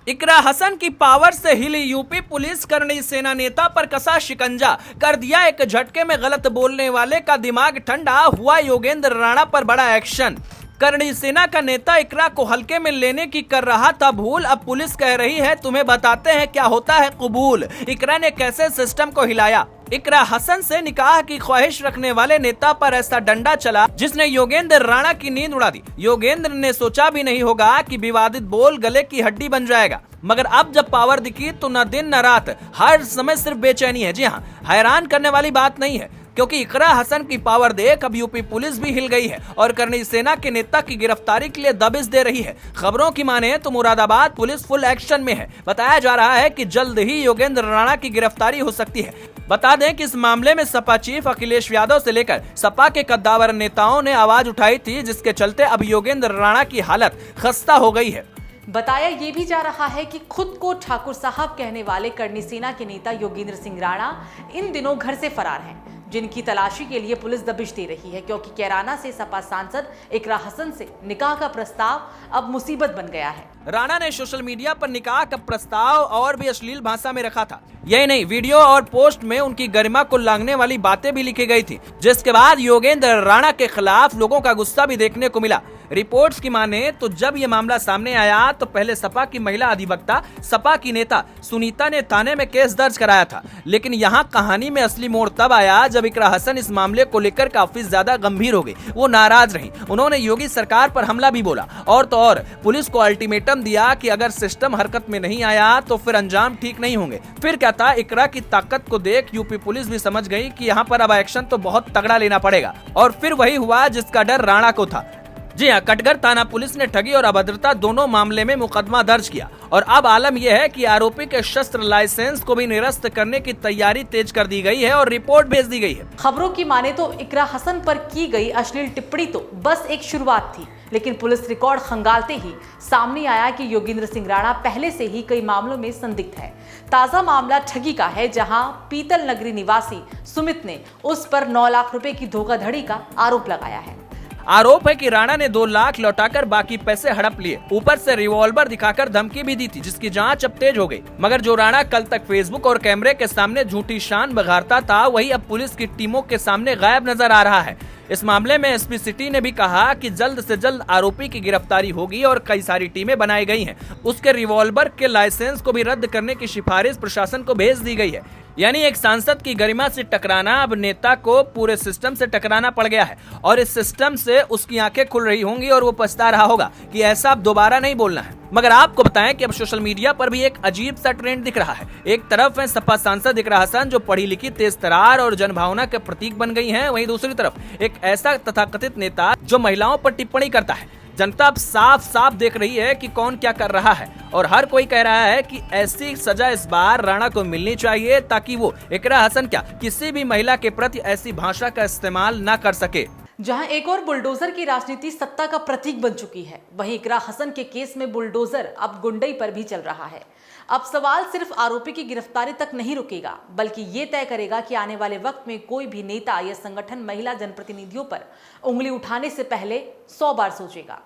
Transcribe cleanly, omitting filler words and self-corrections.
इकरा हसन की पावर से हिली यूपी पुलिस, करनी सेना नेता पर कसा शिकंजा, कर दिया एक झटके में गलत बोलने वाले का दिमाग ठंडा, हुआ योगेंद्र राणा पर बड़ा एक्शन। करनी सेना का नेता इकरा को हल्के में लेने की कर रहा था भूल, अब पुलिस कह रही है तुम्हें बताते हैं क्या होता है कबूल। इकरा ने कैसे सिस्टम को हिलाया। इकरा हसन से निकाह की ख्वाहिश रखने वाले नेता पर ऐसा डंडा चला जिसने योगेंद्र राणा की नींद उड़ा दी। योगेंद्र ने सोचा भी नहीं होगा कि विवादित बोल गले की हड्डी बन जाएगा, मगर अब जब पावर दिखी तो न दिन न रात हर समय सिर्फ बेचैनी है। जी हाँ, हैरान करने वाली बात नहीं है, क्योंकि इकरा हसन की पावर देख अब यूपी पुलिस भी हिल गई है और करनी सेना के नेता की गिरफ्तारी के लिए दबिश दे रही है। खबरों की माने तो मुरादाबाद पुलिस फुल एक्शन में है। बताया जा रहा है कि जल्द ही योगेंद्र राणा की गिरफ्तारी हो सकती है। बता दें कि इस मामले में सपा चीफ अखिलेश यादव से लेकर सपा के कद्दावर नेताओं ने आवाज उठाई थी, जिसके चलते अब योगेंद्र राणा की हालत खस्ता हो गई है। बताया ये भी जा रहा है कि खुद को ठाकुर साहब कहने वाले करनी सेना के नेता योगेंद्र सिंह राणा इन दिनों घर से फरार हैं, जिनकी तलाशी के लिए पुलिस दबिश दे रही है, क्योंकि कैराना से सपा सांसद इकरा हसन से निकाह का प्रस्ताव अब मुसीबत बन गया है। राणा ने सोशल मीडिया पर निकाह का प्रस्ताव और भी अश्लील भाषा में रखा था। यही नहीं, वीडियो और पोस्ट में उनकी गरिमा को लांघने वाली बातें भी लिखी गई थी, जिसके बाद योगेंद्र राणा के खिलाफ लोगों का गुस्सा भी देखने को मिला। रिपोर्ट्स की माने तो जब ये मामला सामने आया तो पहले सपा की महिला अधिवक्ता सपा की नेता सुनीता ने थाने में केस दर्ज कराया था, लेकिन यहाँ कहानी में असली मोड़ तब आया जब इकरा हसन इस मामले को लेकर काफी ज्यादा गंभीर हो गई। वो नाराज रही, उन्होंने योगी सरकार पर हमला भी बोला और तो और पुलिस को अल्टीमेटम दिया कि अगर सिस्टम हरकत में नहीं आया तो फिर अंजाम ठीक नहीं होंगे। फिर क्या था, इकरा की ताकत को देख यूपी पुलिस भी समझ गई कि यहाँ पर अब एक्शन तो बहुत तगड़ा लेना पड़ेगा, और फिर वही हुआ जिसका डर राणा को था। जी हाँ, कटघर थाना पुलिस ने ठगी और अभद्रता दोनों मामले में मुकदमा दर्ज किया और अब आलम यह है कि आरोपी के शस्त्र लाइसेंस को भी निरस्त करने की तैयारी तेज कर दी गई है और रिपोर्ट भेज दी गई है। खबरों की माने तो इकरा हसन पर की गई अश्लील टिप्पणी तो बस एक शुरुआत थी, लेकिन पुलिस रिकॉर्ड खंगालते ही सामने आया कि योगेंद्र सिंह राणा पहले से ही कई मामलों में संदिग्ध है। ताजा मामला ठगी का है, जहां पीतल नगरी निवासी सुमित ने उस पर 9 लाख रुपए की धोखाधड़ी का आरोप लगाया है। आरोप है कि राणा ने 2 लाख लौटाकर बाकी पैसे हड़प लिए, ऊपर से रिवॉल्वर दिखाकर धमकी भी दी थी, जिसकी जांच अब तेज हो गई। मगर जो राणा कल तक फेसबुक और कैमरे के सामने झूठी शान बघारता था, वही अब पुलिस की टीमों के सामने गायब नजर आ रहा है। इस मामले में एसपी सिटी ने भी कहा कि जल्द से जल्द आरोपी की गिरफ्तारी होगी और कई सारी टीमें बनाई गई हैं। उसके रिवॉल्वर के लाइसेंस को भी रद्द करने की सिफारिश प्रशासन को भेज दी गई है। यानी एक सांसद की गरिमा से टकराना अब नेता को पूरे सिस्टम से टकराना पड़ गया है और इस सिस्टम से उसकी आंखें खुल रही होंगी और वो पछता रहा होगा कि ऐसा अब दोबारा नहीं बोलना है। मगर आपको बताएं कि अब सोशल मीडिया पर भी एक अजीब सा ट्रेंड दिख रहा है। एक तरफ है सपा सांसद इकरा हसन, जो पढ़ी लिखी, तेज तरार और जनभावना के प्रतीक बन गई हैं, वहीं दूसरी तरफ एक ऐसा तथाकथित नेता जो महिलाओं पर टिप्पणी करता है। जनता अब साफ साफ देख रही है कि कौन क्या कर रहा है और हर कोई कह रहा है कि ऐसी सजा इस बार राणा को मिलनी चाहिए, ताकि वो इकरा हसन क्या किसी भी महिला के प्रति ऐसी भाषा का इस्तेमाल न कर सके। जहां एक और बुलडोजर की राजनीति सत्ता का प्रतीक बन चुकी है, वहीं इकरा हसन के केस में बुलडोजर अब गुंडई पर भी चल रहा है। अब सवाल सिर्फ आरोपी की गिरफ्तारी तक नहीं रुकेगा, बल्कि ये तय करेगा कि आने वाले वक्त में कोई भी नेता या संगठन महिला जनप्रतिनिधियों पर उंगली उठाने से पहले 100 बार सोचेगा।